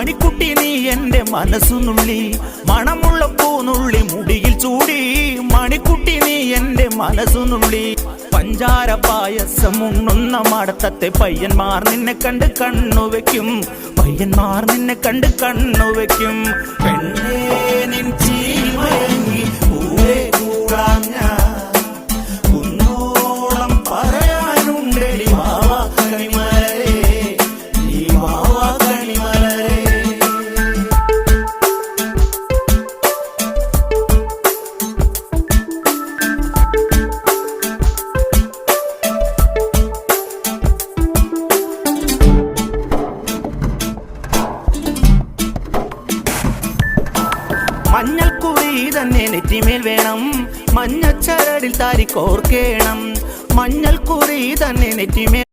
മണിക്കുട്ടി നീ എൻ്റെ മനസ്സുനുള്ളി മണമുള്ള പൂനുള്ളി മുടിയിൽ ചൂടി മണിക്കുട്ടി നീ എൻ്റെ മനസ്സുനുള്ളി പഞ്ചാര പായസം ഉണ്ണുന്ന മടത്തത്തെ പയ്യന്മാർ നിന്നെ കണ്ട് കണ്ണുവെക്കും പയ്യന്മാർ നിന്നെ കണ്ട് കണ്ണുവെക്കും പെണ്ണേ നിൻ ചീമയങ്ങി പൂവേ കൂടാൻ ഞാൻ കുന്നോളം പറയാനുണ്ടെടി വാവാ കണിമലരേ നീ വാവാ കണിമലരേ. മഞ്ഞൾക്കുറി തന്നെ നെറ്റിമേൽ വേണം മഞ്ഞച്ചരടിൽ താരി കോർക്കേണം മഞ്ഞൾക്കുറി തന്നെ നെറ്റിമേൽ